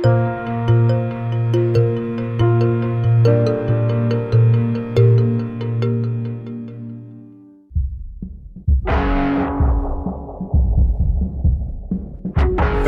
The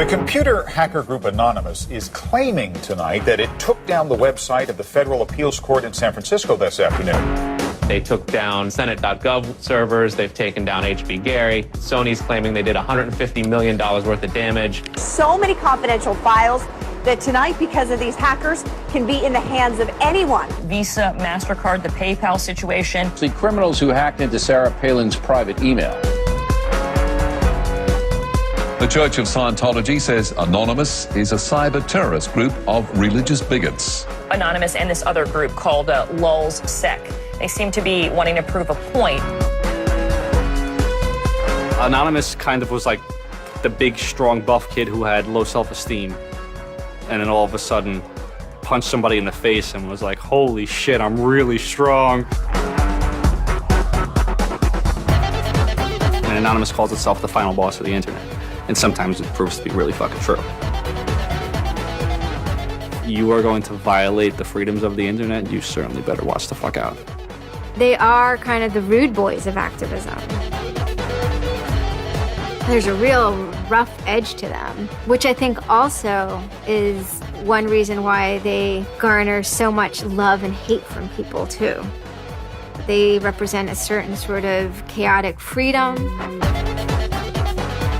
computer hacker group Anonymous is claiming tonight that it took down the website of the Federal Appeals Court in San Francisco this afternoon. They took down Senate.gov servers. They've taken down HB Gary. Sony's claiming they did $150 million worth of damage. So many confidential files that tonight, because of these hackers, can be in the hands of anyone. Visa, MasterCard, the PayPal situation. The criminals who hacked into Sarah Palin's private email. The Church of Scientology says Anonymous is a cyber terrorist group of religious bigots. Anonymous and this other group called Lulz Sec. They seem to be wanting to prove a point. Anonymous kind of was like the big, strong, buff kid who had low self-esteem. And then all of a sudden punched somebody in the face and was like, holy shit, I'm really strong. And Anonymous calls itself the final boss of the internet. And sometimes it proves to be really fucking true. You are going to violate the freedoms of the internet, you certainly better watch the fuck out. They are kind of the rude boys of activism. There's a real rough edge to them, which I think also is one reason why they garner so much love and hate from people too. They represent a certain sort of chaotic freedom.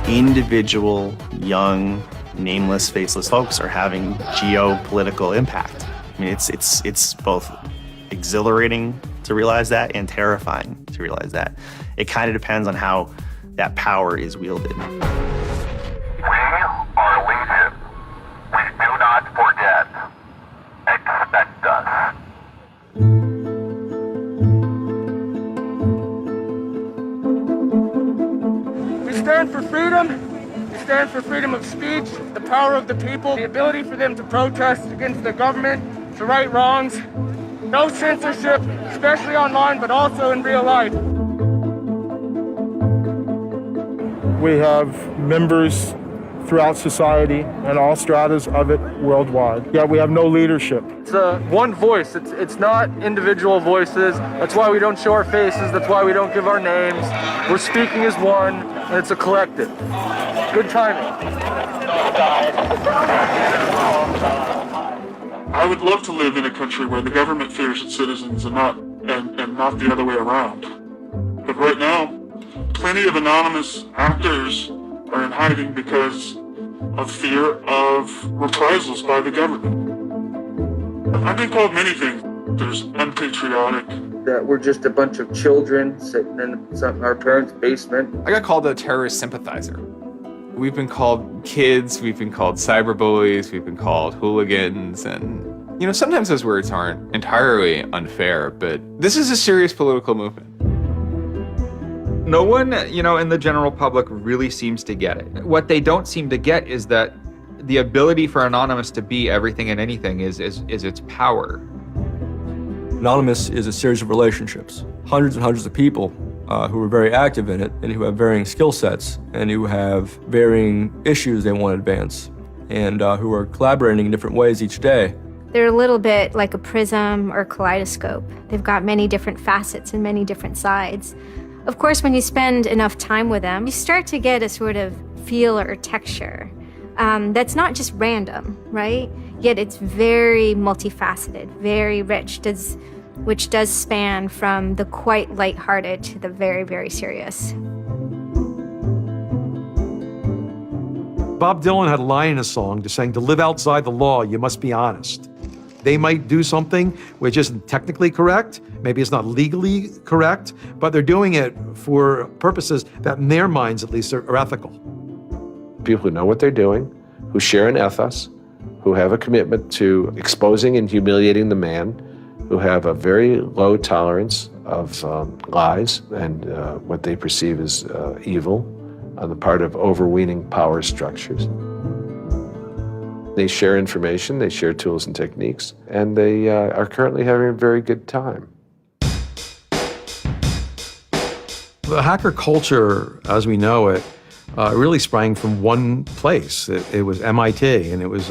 Individual, young, nameless, faceless folks are having geopolitical impact. I mean, it's both exhilarating to realize that and terrifying to realize that. It kind of depends on how that power is wielded. We are legion. We do not forget. Expect us. We stand for freedom. We stand for freedom of speech, the power of the people, the ability for them to protest against the government, to right wrongs. No censorship, especially online, but also in real life. We have members throughout society and all stratas of it worldwide. Yet we have no leadership. It's one voice. It's not individual voices. That's why we don't show our faces. That's why we don't give our names. We're speaking as one, and it's a collective. Good timing. I would love to live in a country where the government fears its citizens and not the other way around. But right now, plenty of anonymous actors are in hiding because of fear of reprisals by the government. I've been called many things. There's unpatriotic. That we're just a bunch of children sitting in our parents' basement. I got called a terrorist sympathizer. We've been called kids, we've been called cyberbullies, we've been called hooligans, and you know, sometimes those words aren't entirely unfair, but this is a serious political movement. No one, in the general public really seems to get it. What they don't seem to get is that the ability for Anonymous to be everything and anything is its power. Anonymous is a series of relationships, hundreds and hundreds of people who are very active in it and who have varying skill sets and who have varying issues they want to advance and who are collaborating in different ways each day. They're a little bit like a prism or kaleidoscope. They've got many different facets and many different sides. Of course, when you spend enough time with them, you start to get a sort of feel or texture that's not just random, right? Yet it's very multifaceted, very rich, which does span from the quite lighthearted to the very, very serious. Bob Dylan had a line in a song just saying, to live outside the law, you must be honest. They might do something which isn't technically correct, maybe it's not legally correct, but they're doing it for purposes that in their minds at least are ethical. People who know what they're doing, who share an ethos, who have a commitment to exposing and humiliating the man, who have a very low tolerance of lies and what they perceive as evil on the part of overweening power structures. They share information, they share tools and techniques, and they are currently having a very good time. The hacker culture, as we know it, really sprang from one place. It was MIT, and it was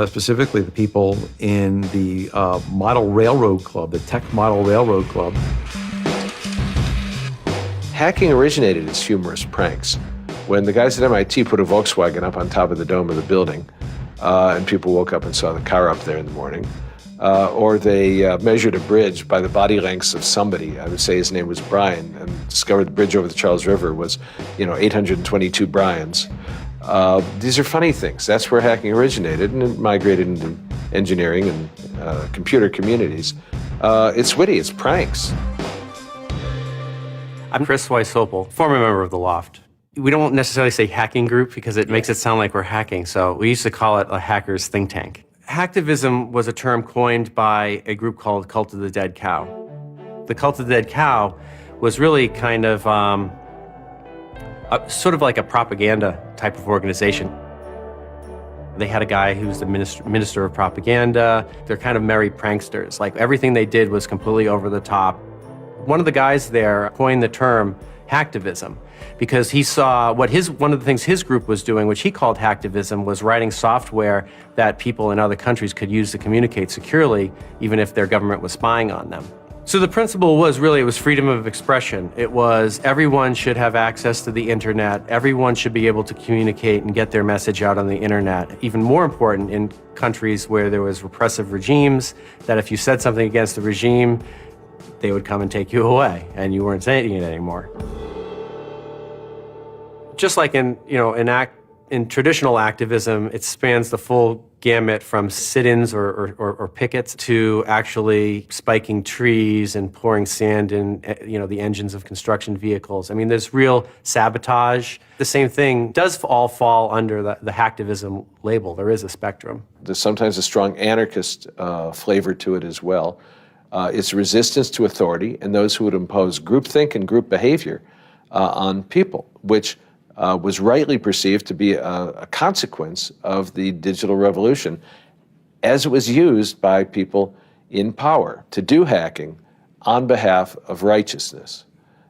specifically the people in the Model Railroad Club, the Tech Model Railroad Club. Hacking originated as humorous pranks. When the guys at MIT put a Volkswagen up on top of the dome of the building, and people woke up and saw the car up there in the morning, or they measured a bridge by the body lengths of somebody. I would say his name was Brian, and discovered the bridge over the Charles River was, 822 Brians. These are funny things. That's where hacking originated, and it migrated into engineering and computer communities. It's witty, it's pranks. I'm Chris Weishopel, former member of the Loft. We don't necessarily say hacking group because it makes it sound like we're hacking, so we used to call it a hackers think tank. Hacktivism was a term coined by a group called Cult of the Dead Cow. The Cult of the Dead Cow was really kind of sort of like a propaganda type of organization. They had a guy who's the minister of propaganda. They're kind of merry pranksters. Like everything they did was completely over the top. One of the guys there coined the term hacktivism because he saw one of the things his group was doing, which he called hacktivism, was writing software that people in other countries could use to communicate securely, even if their government was spying on them. So the principle was really, it was freedom of expression. It was everyone should have access to the internet. Everyone should be able to communicate and get their message out on the internet. Even more important in countries where there was repressive regimes, that if you said something against the regime, they would come and take you away, and you weren't saying it anymore. Just like in traditional activism, it spans the full gamut from sit-ins or pickets to actually spiking trees and pouring sand in, the engines of construction vehicles. I mean, there's real sabotage. The same thing does all fall under the hacktivism label. There is a spectrum. There's sometimes a strong anarchist flavor to it as well. It's resistance to authority and those who would impose groupthink and group behavior on people, which was rightly perceived to be a consequence of the digital revolution as it was used by people in power to do hacking on behalf of righteousness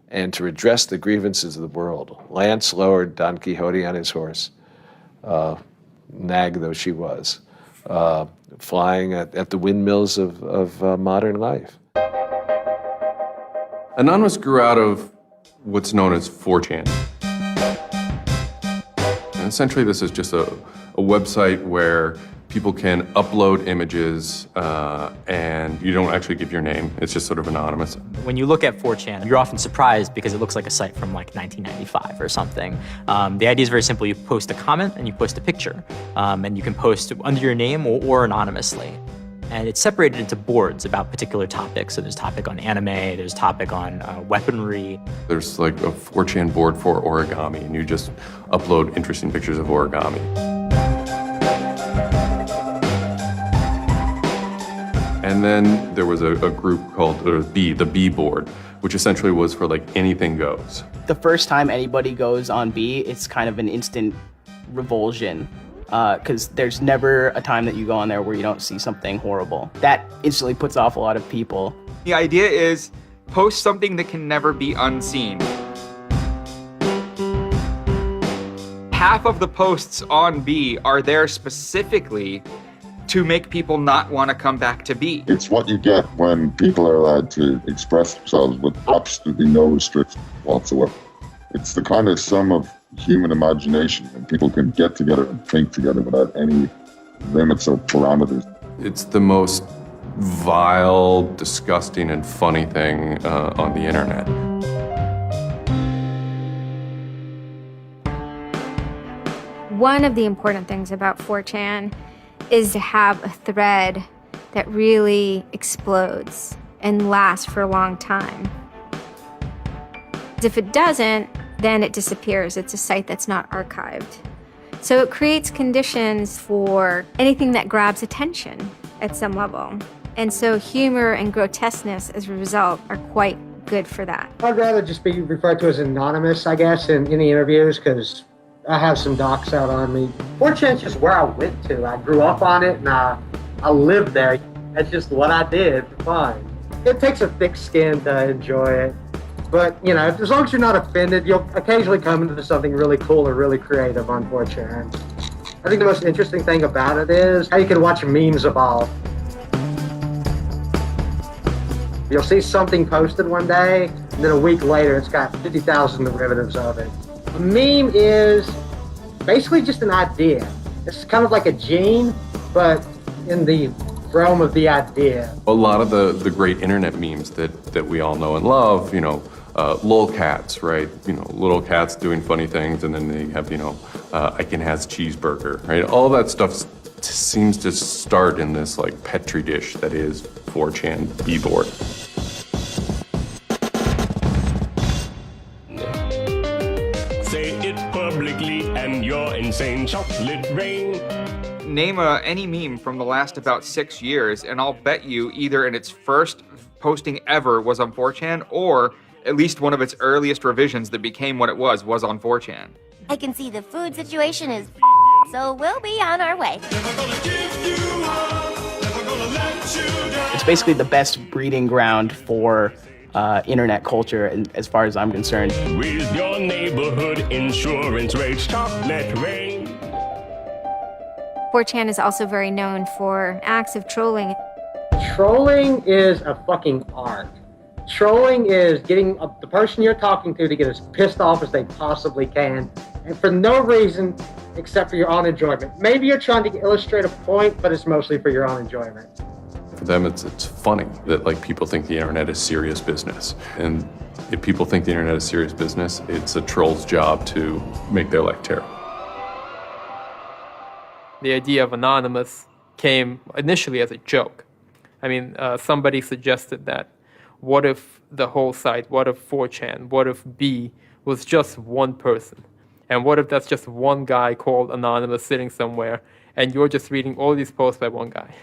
and to redress the grievances of the world. Lance lowered Don Quixote on his horse, nag though she was, flying at the windmills of modern life. Anonymous grew out of what's known as 4chan. And essentially, this is just a website where people can upload images and you don't actually give your name. It's just sort of anonymous. When you look at 4chan, you're often surprised because it looks like a site from like 1995 or something. The idea is very simple. You post a comment and you post a picture. And you can post under your name or anonymously. And it's separated into boards about particular topics. So there's topic on anime, there's topic on weaponry. There's like a 4chan board for origami, and you just upload interesting pictures of origami. And then there was a group called the B board, which essentially was for like anything goes. The first time anybody goes on B, it's kind of an instant revulsion. Because there's never a time that you go on there where you don't see something horrible. That instantly puts off a lot of people. The idea is post something that can never be unseen. Half of the posts on B are there specifically to make people not want to come back to B. It's what you get when people are allowed to express themselves with absolutely no restrictions whatsoever. It's the kind of sum of human imagination when people can get together and think together without any limits or parameters. It's the most vile, disgusting, and funny thing on the internet. One of the important things about 4chan is to have a thread that really explodes and lasts for a long time. If it doesn't, then it disappears. It's a site that's not archived. So it creates conditions for anything that grabs attention at some level. And so humor and grotesqueness as a result are quite good for that. I'd rather just be referred to as anonymous, I guess, in the interviews, because I have some docs out on me. 4chan's just where I went to. I grew up on it and I lived there. That's just what I did for fun. It takes a thick skin to enjoy it. But, as long as you're not offended, you'll occasionally come into something really cool or really creative on 4chan. I think the most interesting thing about it is how you can watch memes evolve. You'll see something posted one day, and then a week later it's got 50,000 derivatives of it. A meme is basically just an idea. It's kind of like a gene, but in the realm of the idea. A lot of the great internet memes that we all know and love, you know, lolcats, right? You know, little cats doing funny things, and then they have, you know, I can has cheeseburger, right? All that stuff seems to start in this like petri dish that is 4chan keyboard. Say it publicly and you're insane. Chocolate rain. Name any meme from the last about 6 years, and I'll bet you either in its first posting ever was on 4chan, or at least one of its earliest revisions that became what it was on 4chan. I can see the food situation is so we'll be on our way. It's basically the best breeding ground for internet culture, and as far as I'm concerned. With your neighborhood insurance rates, chocolate rain. 4chan is also very known for acts of trolling. Trolling is a fucking art. Trolling is getting the person you're talking to get as pissed off as they possibly can, and for no reason except for your own enjoyment. Maybe you're trying to illustrate a point, but it's mostly for your own enjoyment. For them, it's funny that like people think the internet is serious business. And if people think the internet is serious business, it's a troll's job to make their life terrible. The idea of anonymous came initially as a joke. I mean, somebody suggested that what if the whole site, what if 4chan, what if B was just one person? And what if that's just one guy called Anonymous sitting somewhere and you're just reading all these posts by one guy?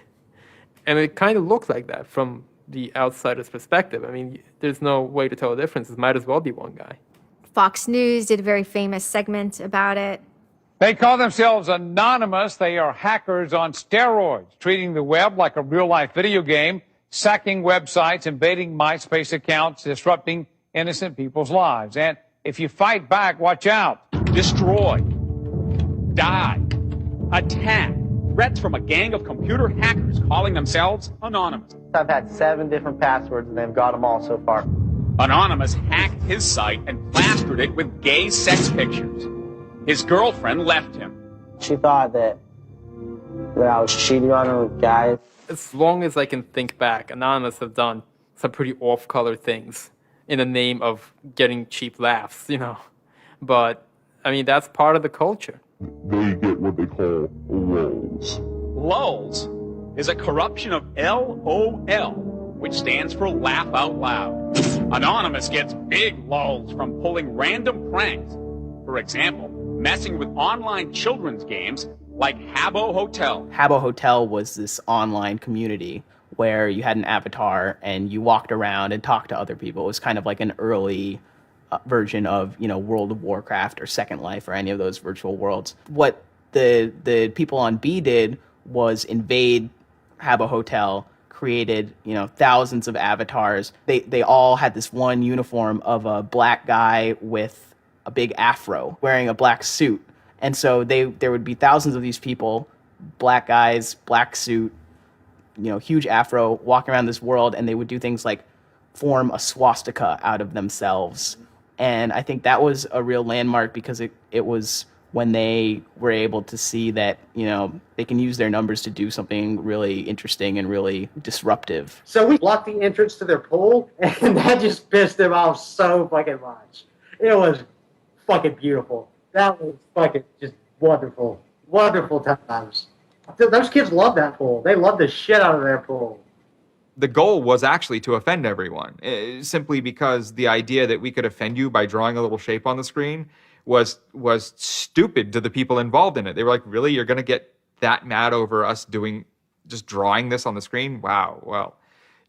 And it kind of looked like that from the outsider's perspective. I mean, there's no way to tell the difference. It might as well be one guy. Fox News did a very famous segment about it. They call themselves anonymous. They are hackers on steroids, treating the web like a real-life video game, sacking websites, invading MySpace accounts, disrupting innocent people's lives. And if you fight back, watch out. Destroy. Die. Attack. Threats from a gang of computer hackers calling themselves Anonymous. I've had 7 different passwords and they've got them all so far. Anonymous hacked his site and plastered it with gay sex pictures. His girlfriend left him. She thought that I was cheating on her with guys. As long as I can think back, Anonymous have done some pretty off-color things in the name of getting cheap laughs, you know. But, I mean, that's part of the culture. They get what they call lulls. Lulz is a corruption of LOL, which stands for laugh out loud. Anonymous gets big lulls from pulling random pranks. For example, messing with online children's games like Habbo Hotel. Habbo Hotel was this online community where you had an avatar and you walked around and talked to other people. It was kind of like an early version of, you know, World of Warcraft or Second Life or any of those virtual worlds. What the people on B did was invade Habbo Hotel, created, you know, thousands of avatars. They all had this one uniform of a black guy with a big afro wearing a black suit. And so there would be thousands of these people, black guys, black suit, you know, huge afro, walking around this world, and they would do things like form a swastika out of themselves. And I think that was a real landmark because it was when they were able to see that, you know, they can use their numbers to do something really interesting and really disruptive. So we blocked the entrance to their pool, and that just pissed them off so fucking much. It was fucking beautiful. That was fucking just wonderful. Wonderful times. Those kids love that pool. They love the shit out of their pool. The goal was actually to offend everyone, simply because the idea that we could offend you by drawing a little shape on the screen was stupid to the people involved in it. They were like, really? You're going to get that mad over us just drawing this on the screen? Wow. Well,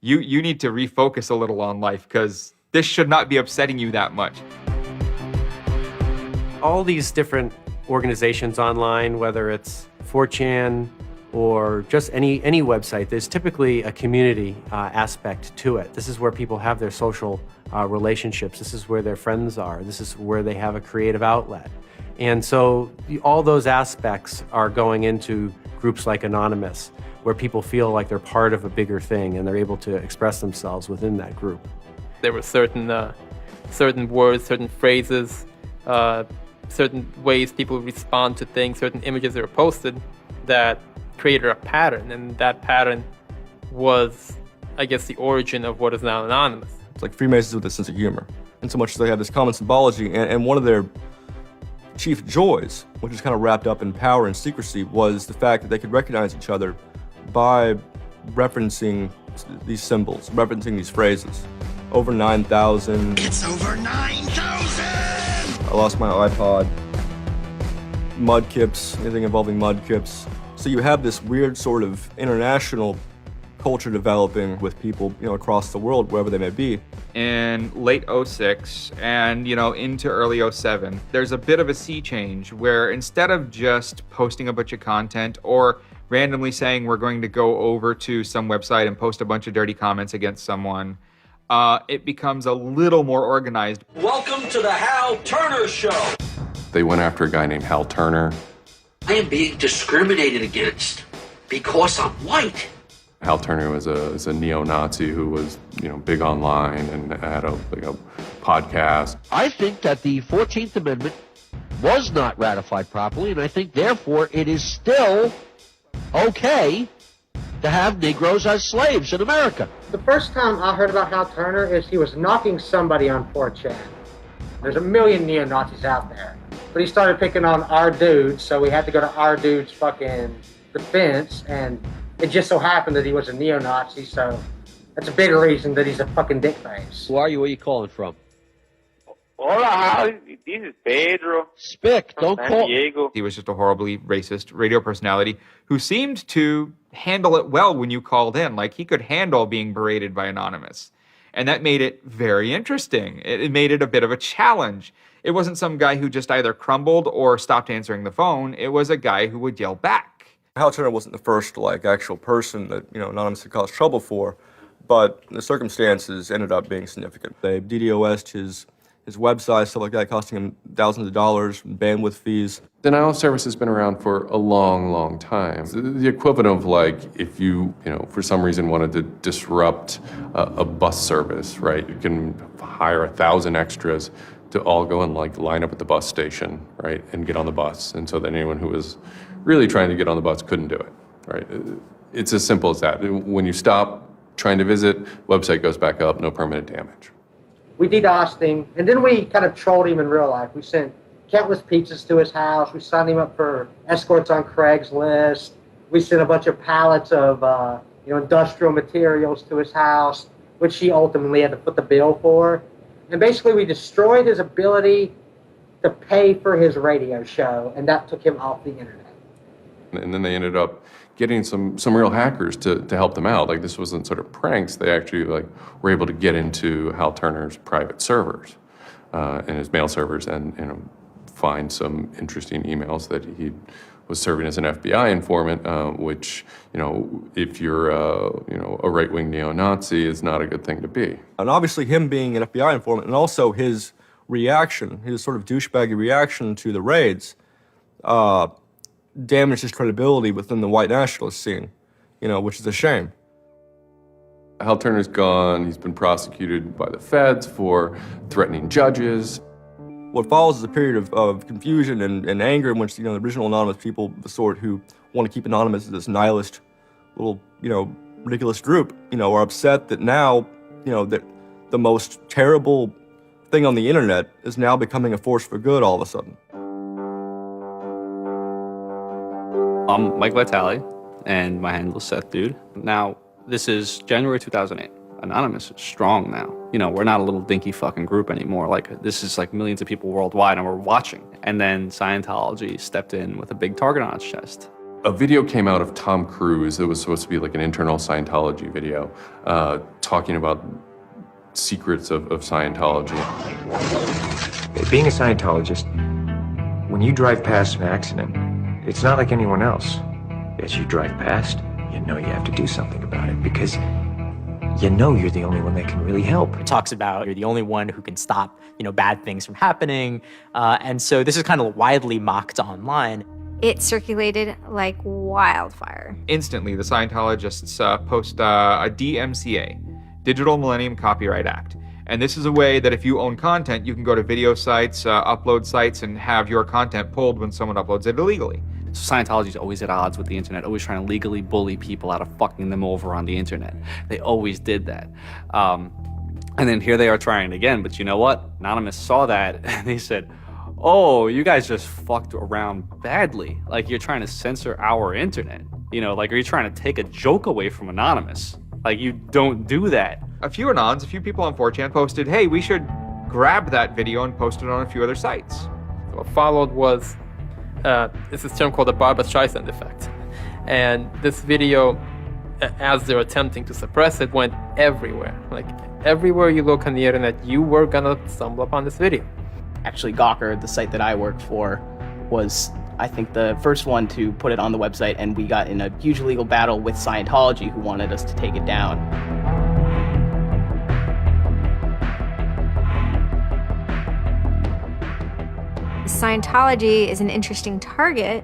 you need to refocus a little on life because this should not be upsetting you that much. All these different organizations online, whether it's 4chan or just any website, there's typically a community aspect to it. This is where people have their social relationships. This is where their friends are. This is where they have a creative outlet. And so all those aspects are going into groups like Anonymous, where people feel like they're part of a bigger thing and they're able to express themselves within that group. There were certain words, certain phrases, certain ways people respond to things, certain images that were posted that created a pattern, and that pattern was, I guess, the origin of what is now Anonymous. It's like Freemasons with a sense of humor, in so much as they have this common symbology, and one of their chief joys, which is kind of wrapped up in power and secrecy, was the fact that they could recognize each other by referencing these symbols, referencing these phrases. Over 9,000. It's over 9,000! I lost my iPod. Mudkips, anything involving mudkips. So you have this weird sort of international culture developing with people, across the world, wherever they may be. In late 06 and, into early 07, there's a bit of a sea change where instead of just posting a bunch of content or randomly saying we're going to go over to some website and post a bunch of dirty comments against someone, it becomes a little more organized. Welcome to the Hal Turner Show. They went after a guy named Hal Turner. I am being discriminated against because I'm white. Hal Turner was a neo-Nazi who was, big online and had a podcast. I think that the 14th Amendment was not ratified properly, and I think, therefore, it is still okay to have Negroes as slaves in America. The first time I heard about Hal Turner is he was knocking somebody on 4chan. There's a million neo-Nazis out there. But he started picking on our dude, so we had to go to our dude's fucking defense, and it just so happened that he was a neo-Nazi, so that's a big reason that he's a fucking dickface. Who are you? Where are you calling from? Hola, this is Pedro. Spick, don't call. Diego. He was just a horribly racist radio personality who seemed to handle it well when you called in. Like, he could handle being berated by Anonymous. And that made it very interesting. It made it a bit of a challenge. It wasn't some guy who just either crumbled or stopped answering the phone. It was a guy who would yell back. Hal Turner wasn't the first, actual person that, Anonymous had caused trouble for, but the circumstances ended up being significant. They DDoS'd his website, stuff like that, costing him thousands of dollars, bandwidth fees. Denial of service has been around for a long, long time. The equivalent of if you, for some reason wanted to disrupt a bus service, right? You can hire 1,000 extras to all go and line up at the bus station, right? And get on the bus. And so that anyone who was really trying to get on the bus couldn't do it, right? It's as simple as that. When you stop trying to visit, website goes back up, no permanent damage. We DDoSed him, and then we kind of trolled him in real life. We sent countless pizzas to his house. We signed him up for escorts on Craigslist. We sent a bunch of pallets of industrial materials to his house, which he ultimately had to foot the bill for. And basically, we destroyed his ability to pay for his radio show, and that took him off the internet. And then they ended up getting some real hackers to help them out. This wasn't sort of pranks. They actually were able to get into Hal Turner's private servers and his mail servers and find some interesting emails that he was serving as an FBI informant, which, if you're a right-wing neo-Nazi, is not a good thing to be. And obviously him being an FBI informant and also his reaction, his sort of douchebaggy reaction to the raids, damaged his credibility within the white nationalist scene, which is a shame. Hal Turner's gone. He's been prosecuted by the feds for threatening judges. What follows is a period of confusion and anger in which, the original Anonymous people, the sort who want to keep Anonymous as this nihilist little, ridiculous group, are upset that now, that the most terrible thing on the internet is now becoming a force for good all of a sudden. I'm Mike Vitale, and my handle is Seth Dude. Now, this is January 2008. Anonymous is strong now. We're not a little dinky fucking group anymore. This is millions of people worldwide, and we're watching. And then Scientology stepped in with a big target on its chest. A video came out of Tom Cruise. It was supposed to be an internal Scientology video, talking about secrets of Scientology. Being a Scientologist, when you drive past an accident, it's not like anyone else. As you drive past, you know you have to do something about it because you know you're the only one that can really help. It talks about you're the only one who can stop, bad things from happening. And so this is kind of widely mocked online. It circulated like wildfire. Instantly, the Scientologists post a DMCA, Digital Millennium Copyright Act. And this is a way that if you own content, you can go to video sites, upload sites, and have your content pulled when someone uploads it illegally. Scientology's always at odds with the internet, always trying to legally bully people out of fucking them over on the internet. They always did that. And then here they are trying it again, but you know what? Anonymous saw that and they said, oh, you guys just fucked around badly. Like, you're trying to censor our internet. Like, are you trying to take a joke away from Anonymous? Like, you don't do that. A few people on 4chan posted, hey, we should grab that video and post it on a few other sites. So what followed was, it's this term called the Barbra Streisand effect. And this video, as they're attempting to suppress it, went everywhere. Like, everywhere you look on the internet, you were gonna stumble upon this video. Actually, Gawker, the site that I work for, was, I think, the first one to put it on the website, and we got in a huge legal battle with Scientology, who wanted us to take it down. Scientology is an interesting target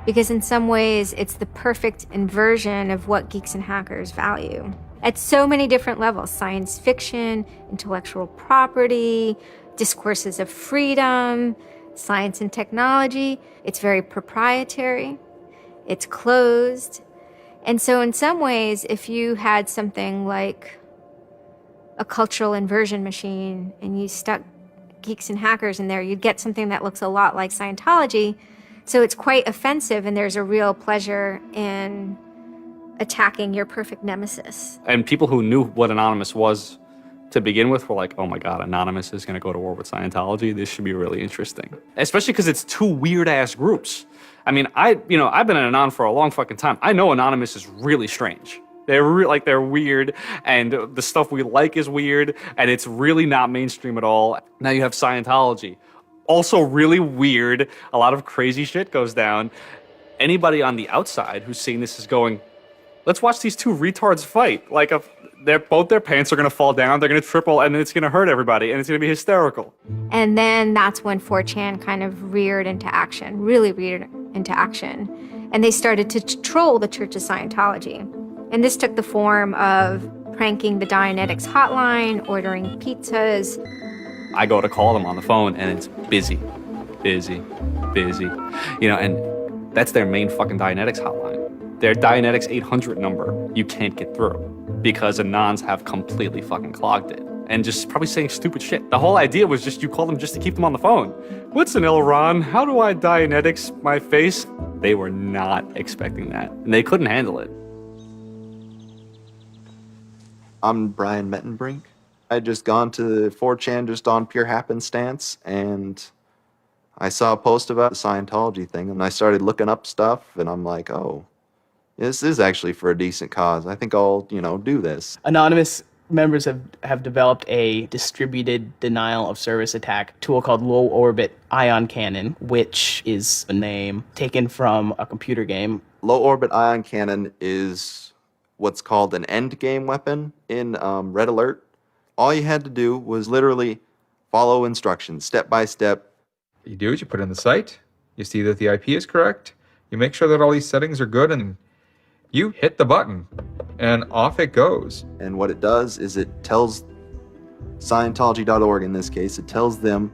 because in some ways it's the perfect inversion of what geeks and hackers value. At so many different levels: science fiction, intellectual property, discourses of freedom, science and technology. It's very proprietary, it's closed. And so in some ways, if you had something like a cultural inversion machine and you stuck geeks and hackers in there, you'd get something that looks a lot like Scientology. So it's quite offensive, and there's a real pleasure in attacking your perfect nemesis. And people who knew what Anonymous was to begin with were like, oh my God, Anonymous is going to go to war with Scientology. This should be really interesting. Especially because it's two weird-ass groups. I mean, I've been an Anon for a long fucking time. I know Anonymous is really strange. They're weird, and the stuff we like is weird, and it's really not mainstream at all. Now you have Scientology. Also really weird. A lot of crazy shit goes down. Anybody on the outside who's seeing this is going, let's watch these two retards fight. Like, both their pants are gonna fall down, they're gonna triple, and it's gonna hurt everybody, and it's gonna be hysterical. And then that's when 4chan kind of reared into action, really reared into action. And they started to troll the Church of Scientology. And this took the form of pranking the Dianetics hotline, ordering pizzas. I go to call them on the phone and it's busy. And that's their main fucking Dianetics hotline. Their Dianetics 800 number, you can't get through because Anons have completely fucking clogged it and just probably saying stupid shit. The whole idea was just you call them just to keep them on the phone. What's an Elron? How do I Dianetics my face? They were not expecting that and they couldn't handle it. I'm Brian Mettenbrink. I had just gone to 4chan just on pure happenstance, and I saw a post about the Scientology thing, and I started looking up stuff, and I'm like, oh, this is actually for a decent cause. I think I'll, do this. Anonymous members have developed a distributed denial of service attack tool called Low Orbit Ion Cannon, which is a name taken from a computer game. Low Orbit Ion Cannon is what's called an end game weapon in Red Alert. All you had to do was literally follow instructions step by step. What you do is you put in the site, you see that the IP is correct, you make sure that all these settings are good, and you hit the button, and off it goes. And what it does is it tells Scientology.org, in this case, it tells them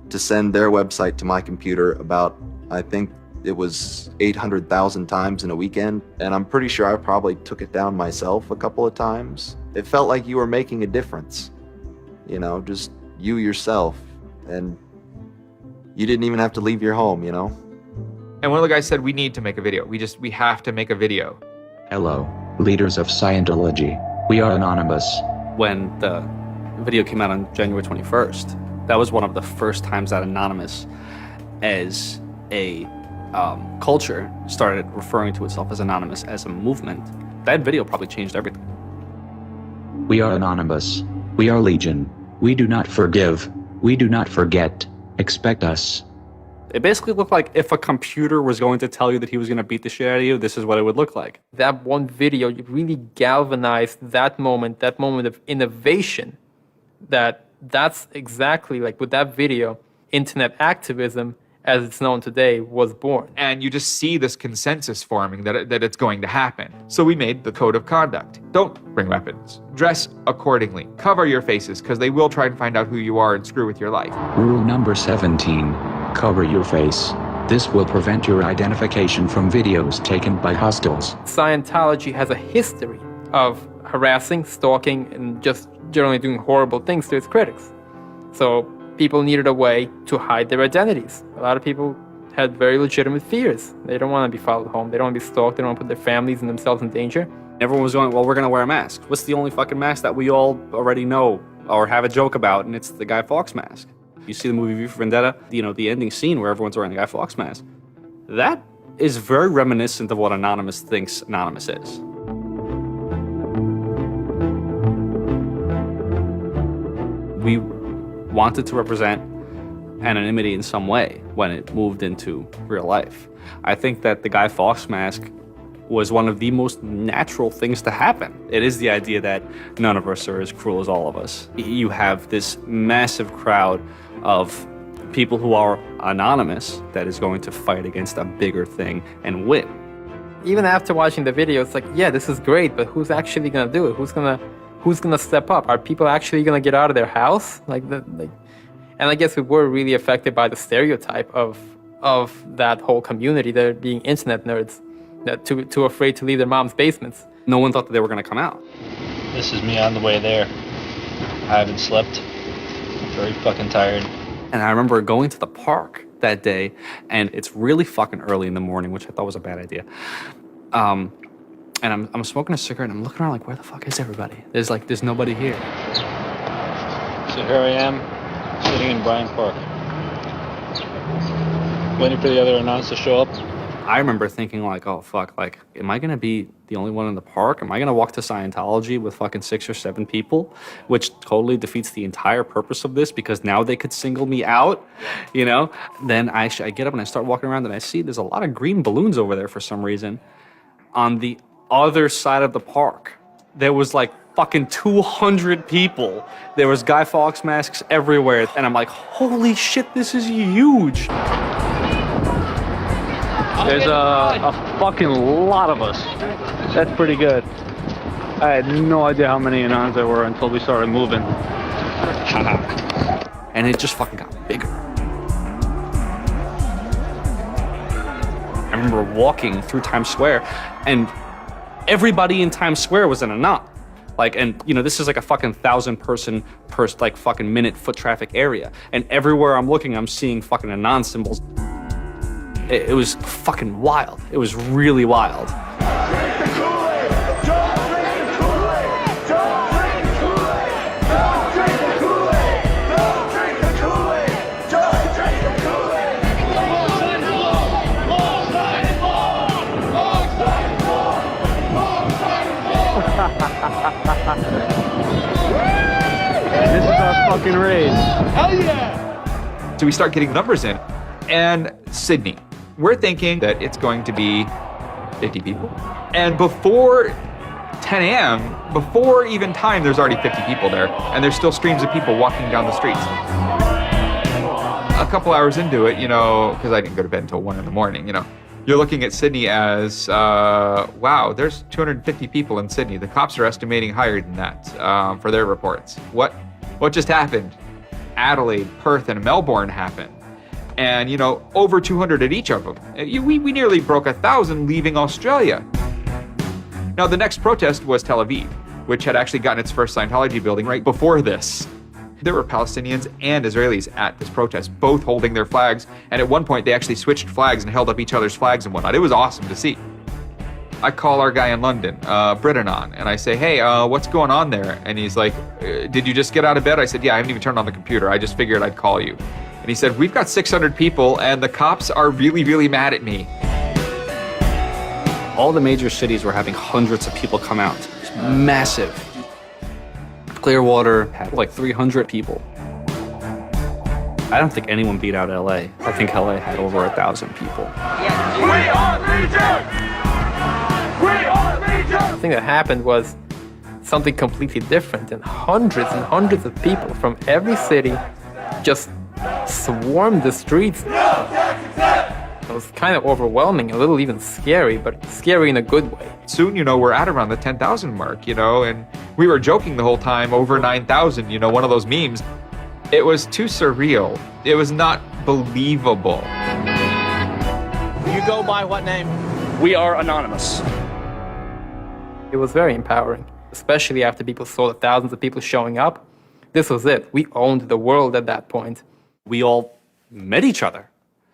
to send their website to my computer about, I think, it was 800,000 times in a weekend, and I'm pretty sure I probably took it down myself a couple of times. It felt like you were making a difference, just you yourself, and you didn't even have to leave your home, And one of the guys said, we need to make a video. We have to make a video. Hello, leaders of Scientology. We are Anonymous. When the video came out on January 21st, that was one of the first times that Anonymous, as a culture, started referring to itself as Anonymous as a movement. That video probably changed everything. We are Anonymous. We are Legion. We do not forgive. We do not forget. Expect us. It basically looked like if a computer was going to tell you that he was going to beat the shit out of you, this is what it would look like. That one video really galvanized that moment of innovation. That's exactly like with that video, internet activism as it's known today was born. And you just see this consensus forming that it's going to happen. So we made the code of conduct. Don't bring weapons. Dress accordingly. Cover your faces, because they will try and find out who you are and screw with your life. Rule number 17. Cover your face. This will prevent your identification from videos taken by hostiles. Scientology has a history of harassing, stalking, and just generally doing horrible things to its critics. So people needed a way to hide their identities. A lot of people had very legitimate fears. They don't want to be followed home. They don't want to be stalked. They don't want to put their families and themselves in danger. Everyone was going, well, we're going to wear a mask. What's the only fucking mask that we all already know or have a joke about? And it's the Guy Fawkes mask. You see the movie V for Vendetta, the ending scene where everyone's wearing the Guy Fawkes mask. That is very reminiscent of what Anonymous thinks Anonymous is. We wanted to represent anonymity in some way when it moved into real life. I think that the Guy Fawkes mask was one of the most natural things to happen. It is the idea that none of us are as cruel as all of us. You have this massive crowd of people who are anonymous that is going to fight against a bigger thing and win. Even after watching the video, it's like, yeah, this is great, but who's actually gonna do it? Who's gonna step up? Are people actually gonna get out of their house? And I guess we were really affected by the stereotype of that whole community, they're being internet nerds, that too afraid to leave their mom's basements. No one thought that they were gonna come out. This is me on the way there. I haven't slept. I'm very fucking tired. And I remember going to the park that day, and it's really fucking early in the morning, which I thought was a bad idea. And I'm smoking a cigarette, and I'm looking around like, where the fuck is everybody? There's nobody here. So here I am, sitting in Bryant Park, waiting for the other announce to show up. I remember thinking like, oh fuck, like, am I gonna be the only one in the park? Am I gonna walk to Scientology with fucking 6 or 7 people? Which totally defeats the entire purpose of this, because now they could single me out, Then I get up and I start walking around, and I see there's a lot of green balloons over there for some reason. On the other side of the park, there was like fucking 200 people. There was Guy Fawkes masks everywhere, and I'm like, holy shit, this is huge. There's a fucking lot of us. That's pretty good. I had no idea how many Anons there were until we started moving. And it just fucking got bigger. I remember walking through Times Square, and everybody in Times Square was an Anon. This is like a fucking 1,000 person per fucking minute foot traffic area. And everywhere I'm looking, I'm seeing fucking Anon symbols. It was fucking wild. It was really wild. This is our fucking raid. Hell yeah! So we start getting numbers in. And Sydney. We're thinking that it's going to be 50 people. And before 10 a.m., before even time, there's already 50 people there. And there's still streams of people walking down the streets. A couple hours into it, because I didn't go to bed until 1 in the morning, you're looking at Sydney as, wow, there's 250 people in Sydney. The cops are estimating higher than that for their reports. What just happened? Adelaide, Perth, and Melbourne happened. And, over 200 at each of them. We nearly broke 1,000 leaving Australia. Now, the next protest was Tel Aviv, which had actually gotten its first Scientology building right before this. There were Palestinians and Israelis at this protest, both holding their flags. And at one point, they actually switched flags and held up each other's flags and whatnot. It was awesome to see. I call our guy in London, Britanon, and I say, hey, what's going on there? And he's like, did you just get out of bed? I said, yeah, I haven't even turned on the computer. I just figured I'd call you. And he said, we've got 600 people and the cops are really, really mad at me. All the major cities were having hundreds of people come out. It's massive. Clearwater had like 300 people. I don't think anyone beat out LA. I think LA had over 1,000 people. We are Legion! We are Legion! The thing that happened was something completely different, and hundreds of people from every city just swarmed the streets. It was kind of overwhelming, a little even scary, but scary in a good way. Soon, we're at around the 10,000 mark, and we were joking the whole time, over 9,000, one of those memes. It was too surreal. It was not believable. You go by what name? We are anonymous. It was very empowering, especially after people saw the thousands of people showing up. This was it. We owned the world at that point. We all met each other.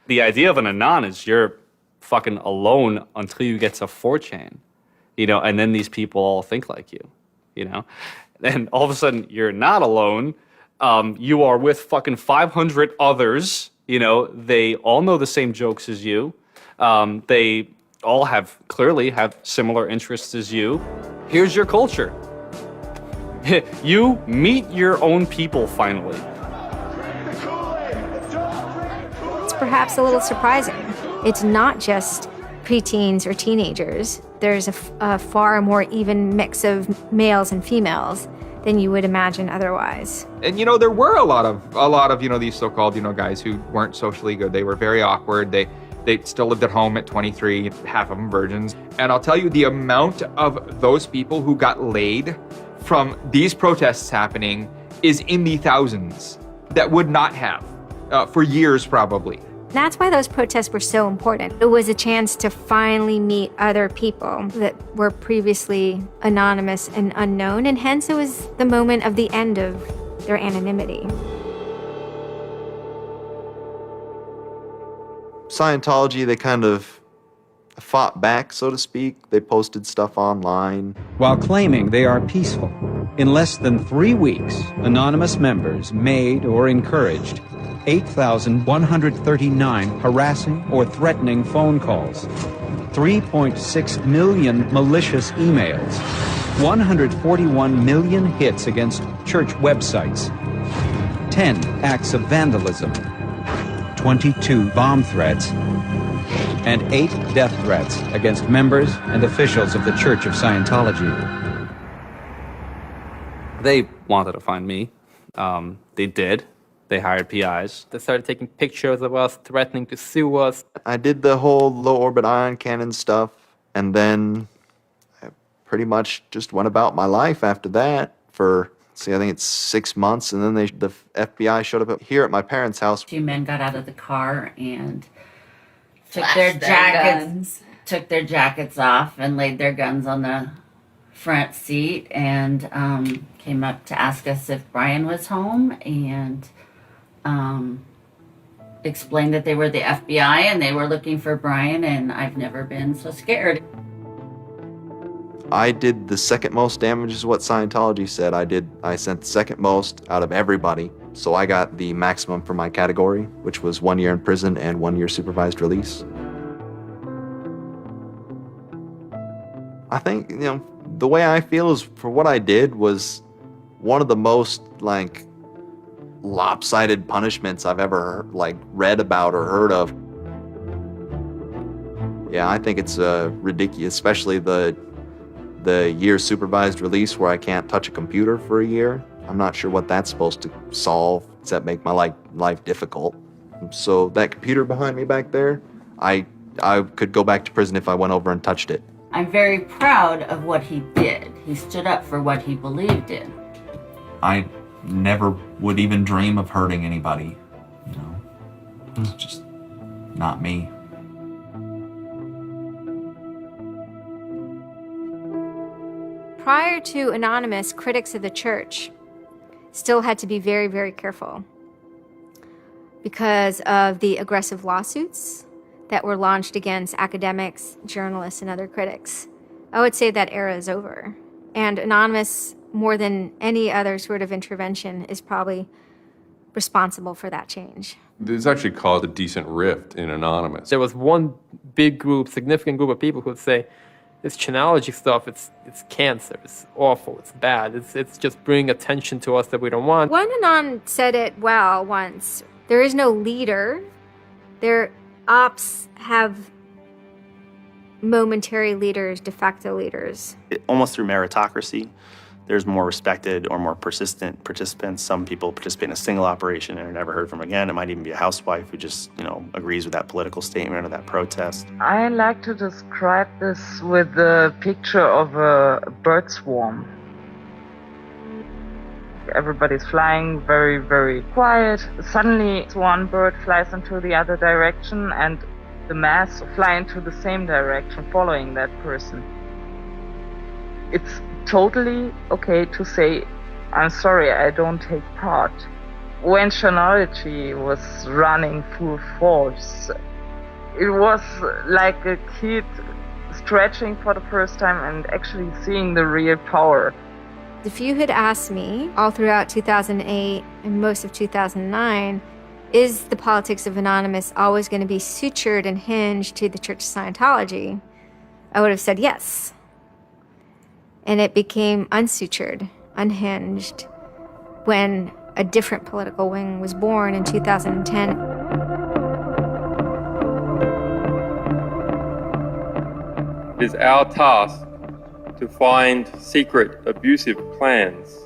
The idea of an anon is you're fucking alone until you get to 4chan, and then these people all think like you, And all of a sudden, you're not alone. You are with fucking 500 others, They all know the same jokes as you. They all clearly have similar interests as you. Here's your culture. You meet your own people finally. It's perhaps a little surprising. It's not just preteens or teenagers. There's a far more even mix of males and females than you would imagine otherwise. And there were a lot of these so-called guys who weren't socially good. They were very awkward. They still lived at home at 23, half of them virgins. And I'll tell you, the amount of those people who got laid from these protests happening is in the thousands that would not have for years probably. That's why those protests were so important. It was a chance to finally meet other people that were previously anonymous and unknown, and hence it was the moment of the end of their anonymity. Scientology, they kind of fought back, so to speak. They posted stuff online. While claiming they are peaceful, in less than 3 weeks, anonymous members made or encouraged 8,139 harassing or threatening phone calls, 3.6 million malicious emails, 141 million hits against church websites, 10 acts of vandalism, 22 bomb threats, and 8 death threats against members and officials of the Church of Scientology. They wanted to find me. They did. They hired PIs. They started taking pictures of us, threatening to sue us. I did the whole low orbit ion cannon stuff, and then I pretty much just went about my life after that for, I think it's 6 months, and then the FBI showed up here at my parents' house. 2 men got out of the car and took Flashed their jackets off and laid their guns on the front seat and came up to ask us if Brian was home and explained that they were the FBI and they were looking for Brian, and I've never been so scared. I did the second most damage is what Scientology said. I sent the second most out of everybody. So I got the maximum for my category, which was 1 year in prison and 1 year supervised release. I think, the way I feel is for what I did was one of the most lopsided punishments I've ever read about or heard of. Yeah, I think it's ridiculous, especially the year supervised release where I can't touch a computer for a year. I'm not sure what that's supposed to solve except make my life difficult. So that computer behind me back there, I could go back to prison if I went over and touched it. I'm very proud of what he did. He stood up for what he believed in. I never would even dream of hurting anybody, It's just not me. Prior to Anonymous, critics of the church still had to be very, very careful because of the aggressive lawsuits that were launched against academics, journalists, and other critics. I would say that era is over. And Anonymous, more than any other sort of intervention, is probably responsible for that change. This actually caused a decent rift in Anonymous. There was one big group, significant group of people who would say, this Chanology stuff, it's cancer, it's awful, it's bad, it's just bringing attention to us that we don't want. One Anon said it well once. There is no leader. Their ops have momentary leaders, de facto leaders. Almost through meritocracy, there's more respected or more persistent participants. Some people participate in a single operation and are never heard from again. It might even be a housewife who just, agrees with that political statement or that protest. I like to describe this with the picture of a bird swarm. Everybody's flying very, very quiet. Suddenly, one bird flies into the other direction and the mass fly into the same direction, following that person. It's totally okay to say, I'm sorry, I don't take part. When chronology was running full force, it was like a kid stretching for the first time and actually seeing the real power. If you had asked me all throughout 2008 and most of 2009, is the politics of Anonymous always going to be sutured and hinged to the Church of Scientology? I would have said yes. And it became unsutured, unhinged, when a different political wing was born in 2010. It is our task to find secret, abusive plans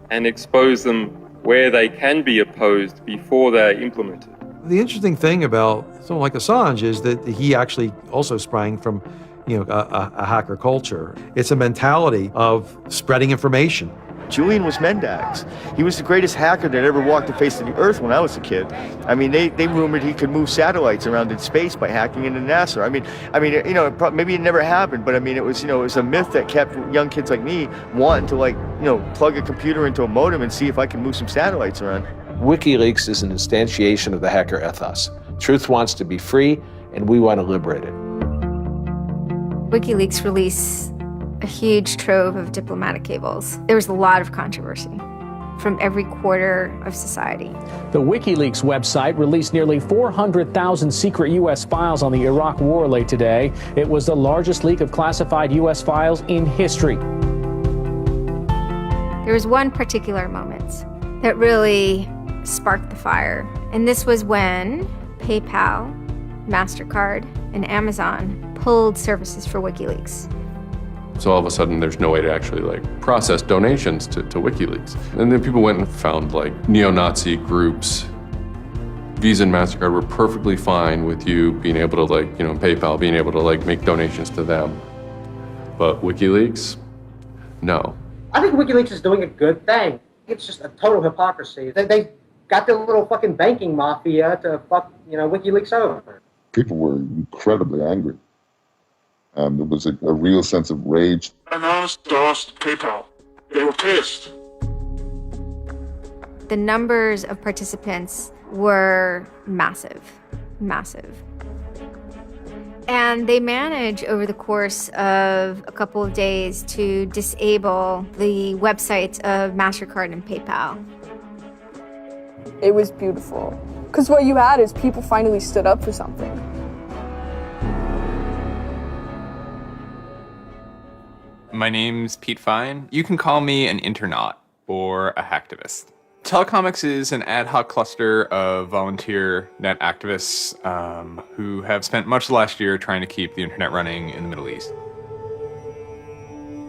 and expose them where they can be opposed before they're implemented. The interesting thing about someone like Assange is that he actually also sprang from, a hacker culture. It's a mentality of spreading information. Julian was Mendax. He was the greatest hacker that ever walked the face of the earth when I was a kid. I mean, they rumored he could move satellites around in space by hacking into NASA. Maybe it never happened, but it was a myth that kept young kids like me wanting to plug a computer into a modem and see if I can move some satellites around. WikiLeaks is an instantiation of the hacker ethos. Truth wants to be free, and we want to liberate it. WikiLeaks released a huge trove of diplomatic cables. There was a lot of controversy from every quarter of society. The WikiLeaks website released nearly 400,000 secret U.S. files on the Iraq War late today. It was the largest leak of classified U.S. files in history. There was one particular moment that really sparked the fire, and this was when PayPal, MasterCard, and Amazon pulled services for WikiLeaks. So all of a sudden, there's no way to actually process donations to WikiLeaks. And then people went and found neo-Nazi groups. Visa and MasterCard were perfectly fine with you being able to PayPal being able to make donations to them. But WikiLeaks, no. I think WikiLeaks is doing a good thing. It's just a total hypocrisy. They got their little fucking banking mafia to fuck, WikiLeaks over. People were incredibly angry. There was a real sense of rage. Anonymous endorsed PayPal. They were pissed. The numbers of participants were massive, massive. And they managed over the course of a couple of days to disable the websites of MasterCard and PayPal. It was beautiful. Because what you had is people finally stood up for something. My name's Pete Fine. You can call me an internaut or a hacktivist. Telecomics is an ad hoc cluster of volunteer net activists who have spent much of the last year trying to keep the internet running in the Middle East.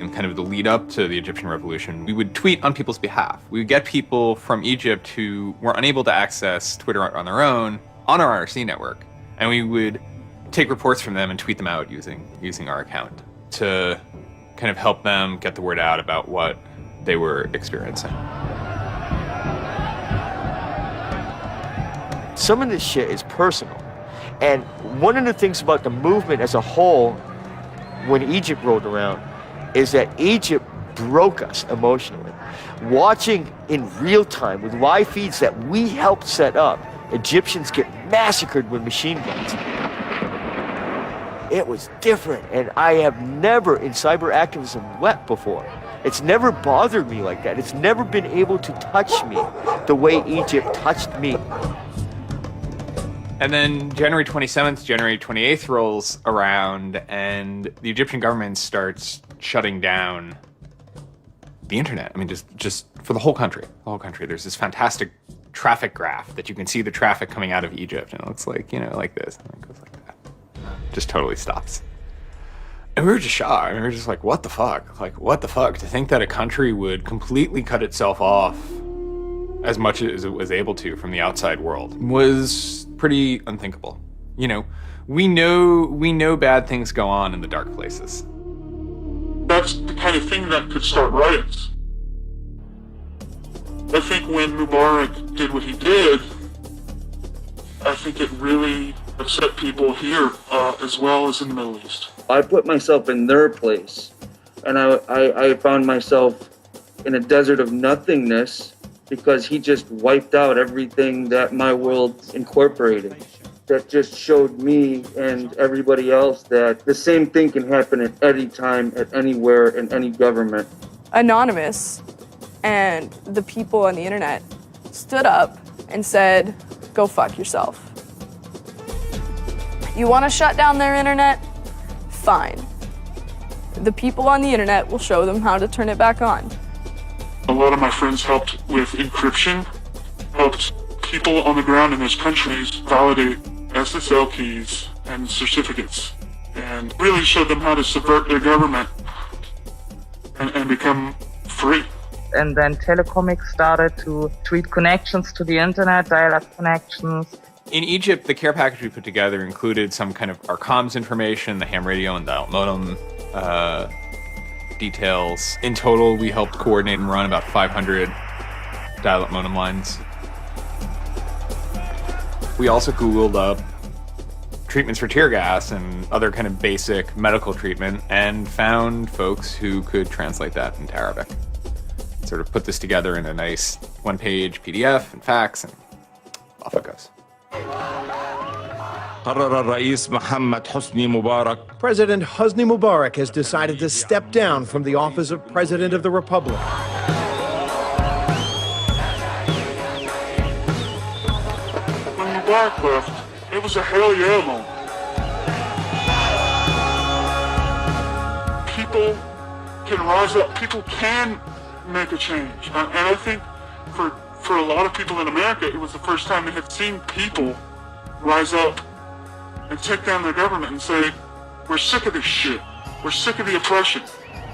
In kind of the lead up to the Egyptian revolution, we would tweet on people's behalf. We would get people from Egypt who were unable to access Twitter on their own on our IRC network, and we would take reports from them and tweet them out using our account to kind of help them get the word out about what they were experiencing. Some of this shit is personal. And one of the things about the movement as a whole, when Egypt rolled around, is that Egypt broke us emotionally. Watching in real time with live feeds that we helped set up, Egyptians get massacred with machine guns. It was different, and I have never in cyber activism wept before. It's never bothered me like that. It's never been able to touch me the way Egypt touched me. And then January 27th, January 28th rolls around, and the Egyptian government starts shutting down the internet. I mean, just for the whole country. The whole country. There's this fantastic traffic graph that you can see the traffic coming out of Egypt, and it looks like, like this, and it goes like that. Just totally stops. And we were just shocked. We were just like, what the fuck? Like, what the fuck? To think that a country would completely cut itself off as much as it was able to from the outside world was pretty unthinkable. We know bad things go on in the dark places. That's the kind of thing that could start riots. I think when Mubarak did what he did, I think it really upset people here as well as in the Middle East. I put myself in their place, and I found myself in a desert of nothingness because he just wiped out everything that my world incorporated. That just showed me and everybody else that the same thing can happen at any time, at anywhere, in any government. Anonymous and the people on the internet stood up and said, go fuck yourself. You want to shut down their internet? Fine. The people on the internet will show them how to turn it back on. A lot of my friends helped with encryption, helped people on the ground in those countries validate SSL keys and certificates, and really showed them how to subvert their government and become free. And then telecomics started to tweet connections to the internet, dial-up connections. In Egypt, the care package we put together included some kind of our comms information, the ham radio and dial modem details. In total, we helped coordinate and run about 500 dial-up modem lines. We also Googled up treatments for tear gas and other kind of basic medical treatment and found folks who could translate that into Arabic. Sort of put this together in a nice one-page PDF and fax, and off it goes. President Hosni Mubarak has decided to step down from the office of President of the Republic. When Mubarak left, it was a hell yeah moment. People can rise up. People can make a change. And I think for a lot of people in America, it was the first time they had seen people rise up and take down their government and say, we're sick of this shit. We're sick of the oppression.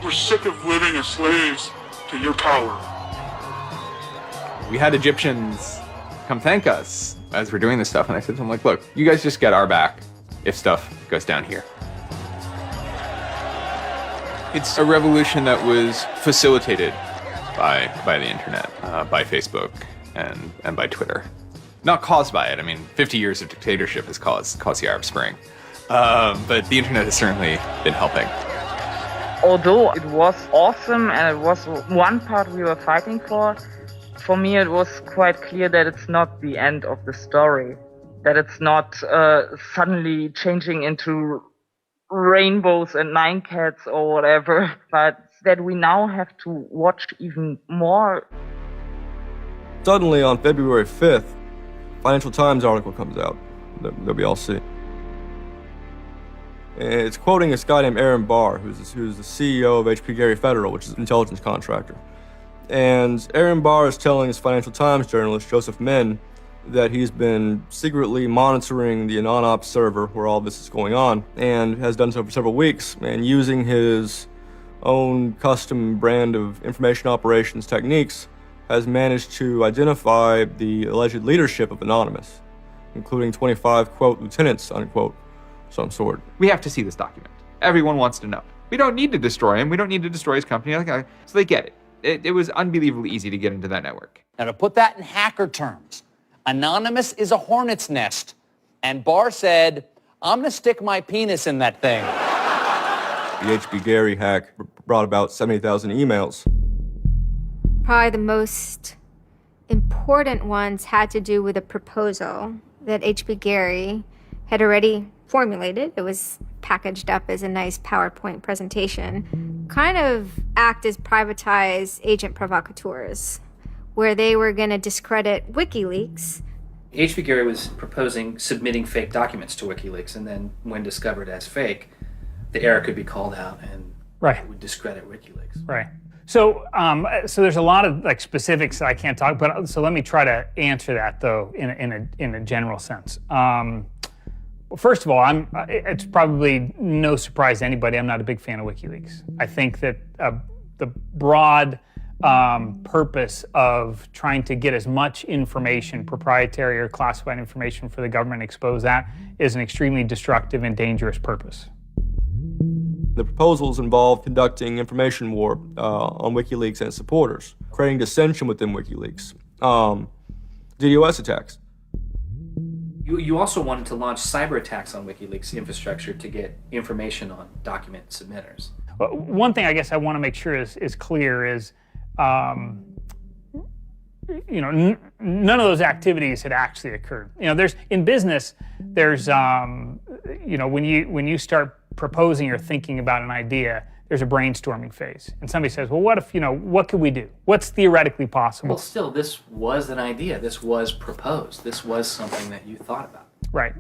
We're sick of living as slaves to your power. We had Egyptians come thank us as we're doing this stuff, and I said to them, like, look, you guys just get our back if stuff goes down here. It's a revolution that was facilitated by the internet, by Facebook and by Twitter. Not caused by it. I mean, 50 years of dictatorship has caused the Arab Spring. But the internet has certainly been helping. Although it was awesome and it was one part we were fighting for me it was quite clear that it's not the end of the story. That it's not suddenly changing into rainbows and 9 cats or whatever, but that we now have to watch even more. Suddenly on February 5th, Financial Times article comes out that we all see. It's quoting this guy named Aaron Barr, who's the CEO of HP Gary Federal, which is an intelligence contractor. And Aaron Barr is telling his Financial Times journalist, Joseph Min, that he's been secretly monitoring the AnonOps server where all this is going on, and has done so for several weeks, and using his own custom brand of information operations techniques, has managed to identify the alleged leadership of Anonymous, including 25, quote, lieutenants, unquote, some sort. We have to see this document. Everyone wants to know. We don't need to destroy him. We don't need to destroy his company. So they get it. It was unbelievably easy to get into that network. Now, to put that in hacker terms, Anonymous is a hornet's nest. And Barr said, I'm going to stick my penis in that thing. The HB Gary hack brought about 70,000 emails. Probably the most important ones had to do with a proposal that HB Gary had already formulated. It was packaged up as a nice PowerPoint presentation. Kind of act as privatized agent provocateurs, where they were going to discredit WikiLeaks. HB Gary was proposing submitting fake documents to WikiLeaks, and then when discovered as fake, the error could be called out and it would discredit WikiLeaks. Right. So there's a lot of like specifics that I can't talk about. So let me try to answer that though in a general sense. First of all, it's probably no surprise to anybody. I'm not a big fan of WikiLeaks. I think that the broad purpose of trying to get as much information, proprietary or classified information for the government, expose that, is an extremely destructive and dangerous purpose. The proposals involve conducting information war on WikiLeaks and its supporters, creating dissension within WikiLeaks, DDoS attacks. You also wanted to launch cyber attacks on WikiLeaks infrastructure to get information on document submitters. One thing I guess I want to make sure is clear is, none of those activities had actually occurred. In business, there's, when you start proposing or thinking about an idea, there's a brainstorming phase. And somebody says, well, what if, what could we do? What's theoretically possible? Well, still, this was an idea. This was proposed. This was something that you thought about. Right.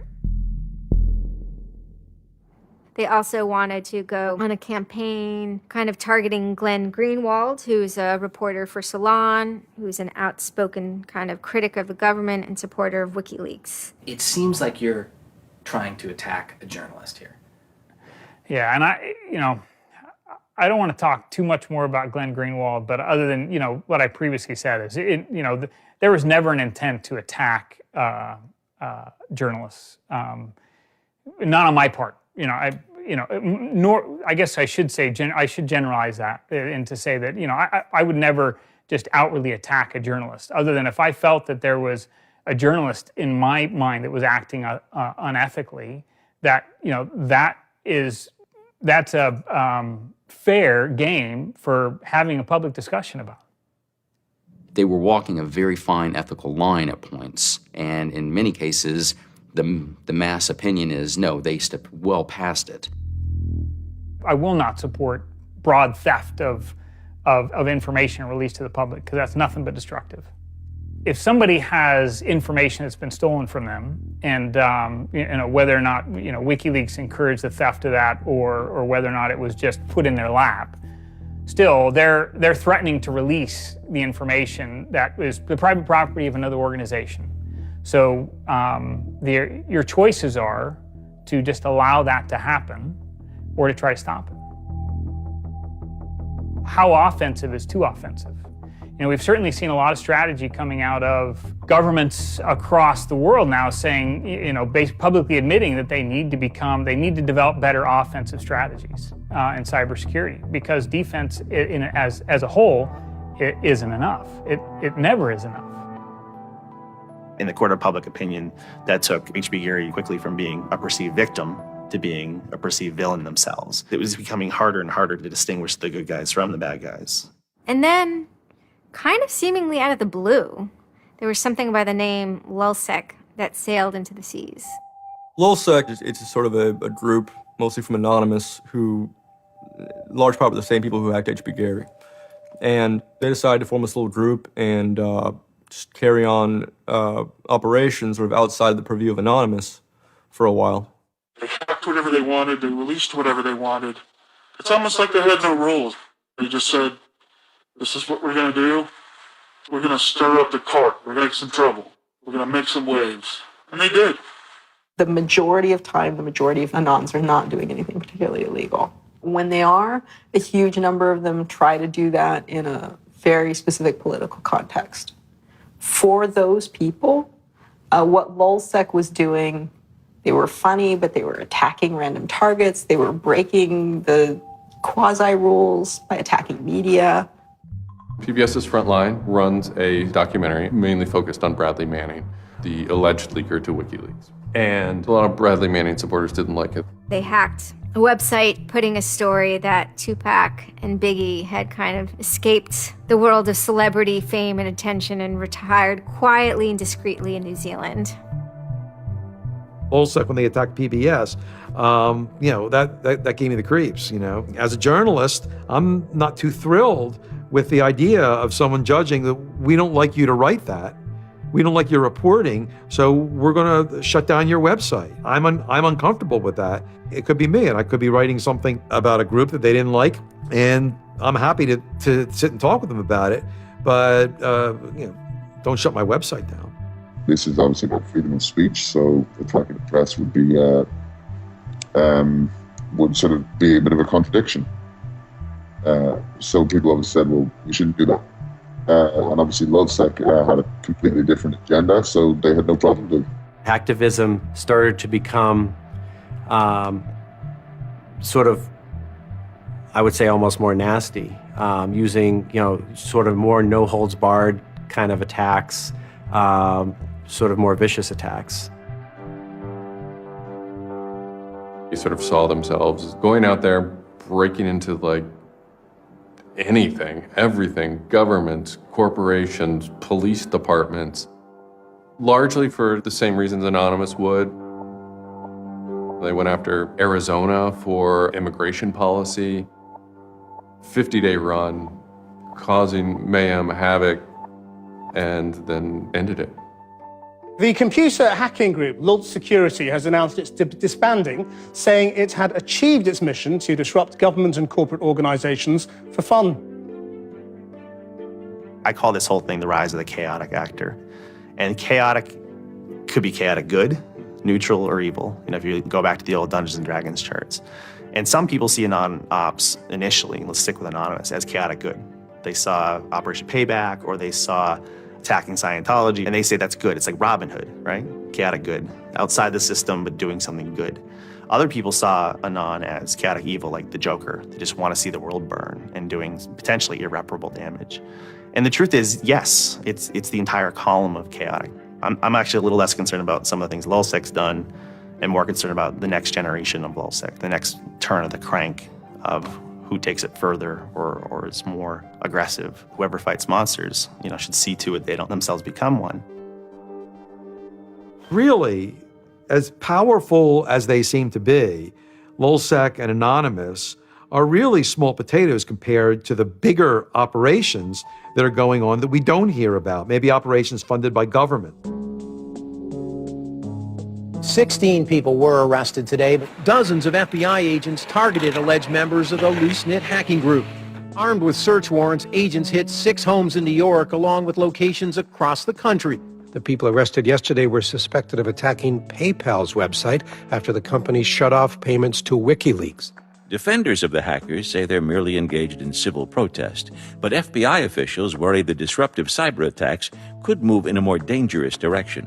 They also wanted to go on a campaign kind of targeting Glenn Greenwald, who's a reporter for Salon, who's an outspoken kind of critic of the government and supporter of WikiLeaks. It seems like you're trying to attack a journalist here. Yeah, and I don't want to talk too much more about Glenn Greenwald, but other than, what I previously said is, there was never an intent to attack journalists, not on my part. Nor I guess I should say I should generalize that and to say that I would never just outwardly attack a journalist, other than if I felt that there was a journalist in my mind that was acting unethically. That's a fair game for having a public discussion about. They were walking a very fine ethical line at points, and in many cases, the mass opinion is, no, they stepped well past it. I will not support broad theft of information released to the public, because that's nothing but destructive. If somebody has information that's been stolen from them, and whether or not WikiLeaks encouraged the theft of that, or whether or not it was just put in their lap, still they're threatening to release the information that is the private property of another organization. So your choices are to just allow that to happen, or to try to stop it. How offensive is too offensive? We've certainly seen a lot of strategy coming out of governments across the world now saying, publicly admitting that they need to develop better offensive strategies in cybersecurity, because defense as a whole, it isn't enough. It never is enough. In the court of public opinion, that took H.B. Gary quickly from being a perceived victim to being a perceived villain themselves. It was becoming harder and harder to distinguish the good guys from the bad guys. And then, kind of seemingly out of the blue, there was something by the name LulzSec that sailed into the seas. LulzSec, it's sort of a group, mostly from Anonymous, who, large part of the same people who hacked H.B. Gary. And they decided to form this little group and just carry on operations sort of outside of the purview of Anonymous for a while. They hacked whatever they wanted, they released whatever they wanted. It's almost like they had no rules. They just said, this is what we're going to do. We're going to stir up the cart. We're going to make some trouble. We're going to make some waves. And they did. The majority of time, the majority of Anons are not doing anything particularly illegal. When they are, a huge number of them try to do that in a very specific political context. For those people, what LulzSec was doing, they were funny, but they were attacking random targets. They were breaking the quasi-rules by attacking media. PBS's Frontline runs a documentary mainly focused on Bradley Manning, the alleged leaker to WikiLeaks. And a lot of Bradley Manning supporters didn't like it. They hacked a website putting a story that Tupac and Biggie had kind of escaped the world of celebrity fame and attention and retired quietly and discreetly in New Zealand. LulzSec, when they attacked PBS, that gave me the creeps, As a journalist, I'm not too thrilled with the idea of someone judging that we don't like you to write that. We don't like your reporting, so we're going to shut down your website. I'm uncomfortable with that. It could be me, and I could be writing something about a group that they didn't like, and I'm happy to sit and talk with them about it, but don't shut my website down. This is obviously about freedom of speech, so attacking the press would be would sort of be a bit of a contradiction. So people always said, well, we shouldn't do that. And obviously LulzSec had a completely different agenda, so they had no problem doing it. Hacktivism started to become sort of, I would say, almost more nasty, using, sort of more no-holds-barred kind of attacks, sort of more vicious attacks. They sort of saw themselves as going out there, breaking into like anything, everything, governments, corporations, police departments, largely for the same reasons Anonymous would. They went after Arizona for immigration policy, 50-day run, causing mayhem, havoc, and then ended it. The computer hacking group Lulz Security has announced it's disbanding, saying it had achieved its mission to disrupt government and corporate organizations for fun. I call this whole thing the rise of the chaotic actor. And chaotic could be chaotic good, neutral, or evil. If you go back to the old Dungeons and Dragons charts. And some people see Anon-Ops initially, let's stick with Anonymous, as chaotic good. They saw Operation Payback, or they saw attacking Scientology, and they say that's good. It's like Robin Hood, right? Chaotic good. Outside the system, but doing something good. Other people saw Anon as chaotic evil, like the Joker. They just want to see the world burn and doing potentially irreparable damage. And the truth is, yes, it's the entire column of chaotic. I'm actually a little less concerned about some of the things LulzSec's done and more concerned about the next generation of LulzSec, the next turn of the crank of who takes it further or is more aggressive. Whoever fights monsters, should see to it they don't themselves become one. Really, as powerful as they seem to be, LulzSec and Anonymous are really small potatoes compared to the bigger operations that are going on that we don't hear about, maybe operations funded by government. 16 people were arrested today, but dozens of FBI agents targeted alleged members of the loose-knit hacking group. Armed with search warrants, agents hit 6 homes in New York, along with locations across the country. The people arrested yesterday were suspected of attacking PayPal's website after the company shut off payments to WikiLeaks. Defenders of the hackers say they're merely engaged in civil protest, but FBI officials worry the disruptive cyber attacks could move in a more dangerous direction.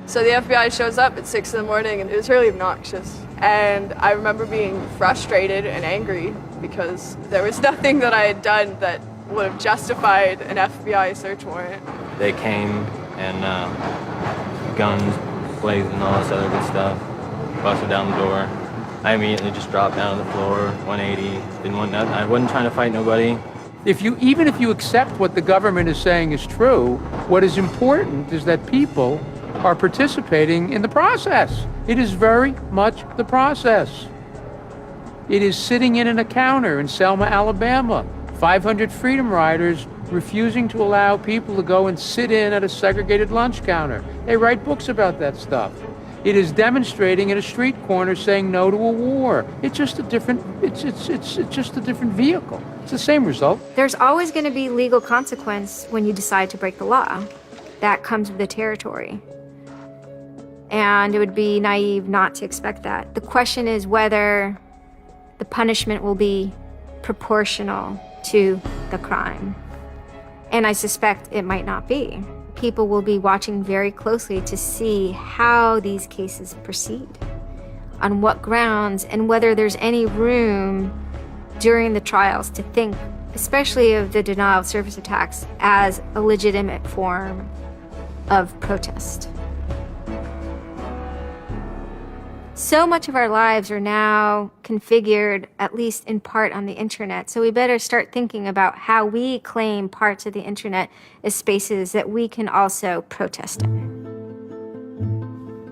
So the FBI shows up at 6 in the morning, and it was really obnoxious. And I remember being frustrated and angry because there was nothing that I had done that would have justified an FBI search warrant. They came and guns blazing and all this other good stuff, busted down the door. I immediately just dropped down on the floor, 180, didn't want nothing. I wasn't trying to fight nobody. Even if you accept what the government is saying is true, what is important is that people are participating in the process. It is very much the process. It is sitting in a counter in Selma, Alabama, 500 Freedom Riders refusing to allow people to go and sit in at a segregated lunch counter. They write books about that stuff. It is demonstrating at a street corner saying no to a war. It's just a different, it's just a different vehicle. It's the same result. There's always going to be legal consequence when you decide to break the law. That comes with the territory. And it would be naive not to expect that. The question is whether the punishment will be proportional to the crime. And I suspect it might not be. People will be watching very closely to see how these cases proceed, on what grounds, and whether there's any room during the trials to think, especially of the denial of service attacks, as a legitimate form of protest. So much of our lives are now configured, at least in part, on the internet. So we better start thinking about how we claim parts of the internet as spaces that we can also protest in.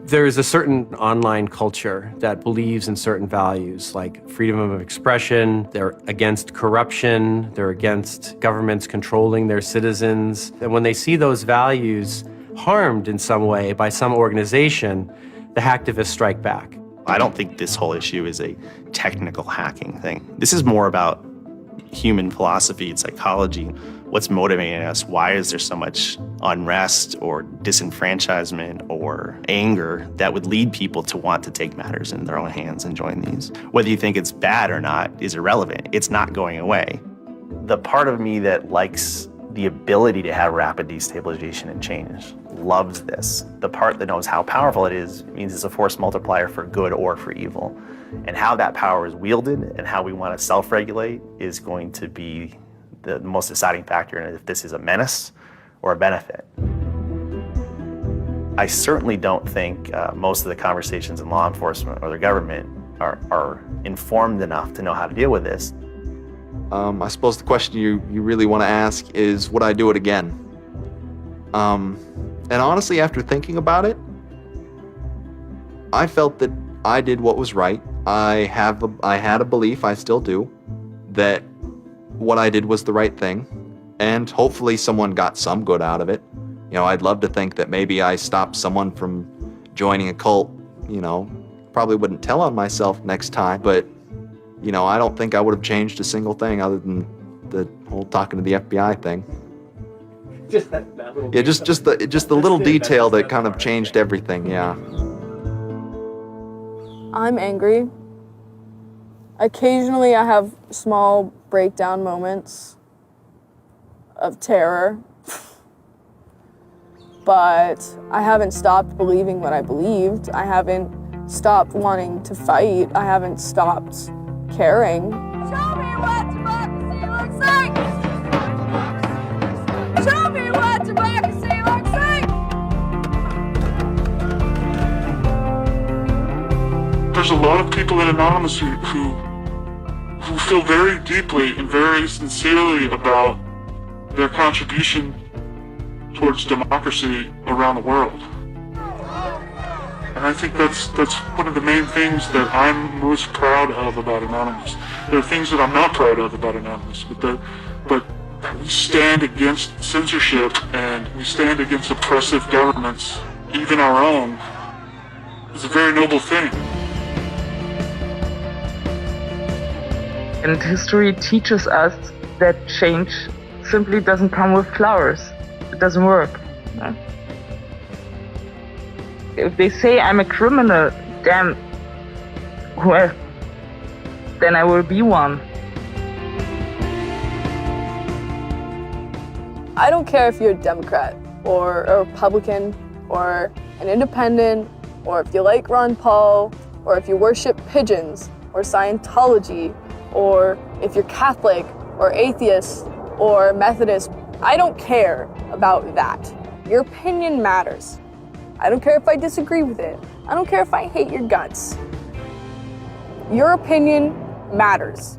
There is a certain online culture that believes in certain values, like freedom of expression. They're against corruption. They're against governments controlling their citizens. And when they see those values harmed in some way by some organization, the hacktivists strike back. I don't think this whole issue is a technical hacking thing. This is more about, human philosophy and psychology. What's motivating us? Why is there so much unrest or disenfranchisement or anger that would lead people to want to take matters in their own hands and join these? Whether you think it's bad or not is irrelevant. It's not going away. The part of me that likes the ability to have rapid destabilization and change loves this. The part that knows how powerful it is means it's a force multiplier for good or for evil. And how that power is wielded and how we want to self-regulate is going to be the most deciding factor in if this is a menace or a benefit. I certainly don't think most of the conversations in law enforcement or the government are informed enough to know how to deal with this. I suppose the question you really want to ask is, would I do it again? And honestly, after thinking about it, I felt that I did what was right. I had a belief, I still do, that what I did was the right thing, and hopefully someone got some good out of it. You know, I'd love to think that maybe I stopped someone from joining a cult, you know. Probably wouldn't tell on myself next time, but, you know, I don't think I would have changed a single thing other than the whole talking to the FBI thing. Just that little Yeah, just the little detail that kind of changed everything, yeah. I'm angry. Occasionally I have small breakdown moments of terror, but I haven't stopped believing what I believed. I haven't stopped wanting to fight. I haven't stopped caring. Show me what democracy looks like! Show me what democracy looks like! There's a lot of people in Anonymous who feel very deeply and very sincerely about their contribution towards democracy around the world. And I think that's one of the main things that I'm most proud of about Anonymous. There are things that I'm not proud of about Anonymous, but we stand against censorship and we stand against oppressive governments, even our own. It's a very noble thing. And history teaches us that change simply doesn't come with flowers. It doesn't work. No? If they say I'm a criminal, damn, well, then I will be one. I don't care if you're a Democrat or a Republican or an independent, or if you like Ron Paul, or if you worship pigeons or Scientology, or if you're Catholic or atheist or Methodist. I don't care about that. Your opinion matters. I don't care if I disagree with it. I don't care if I hate your guts. Your opinion matters.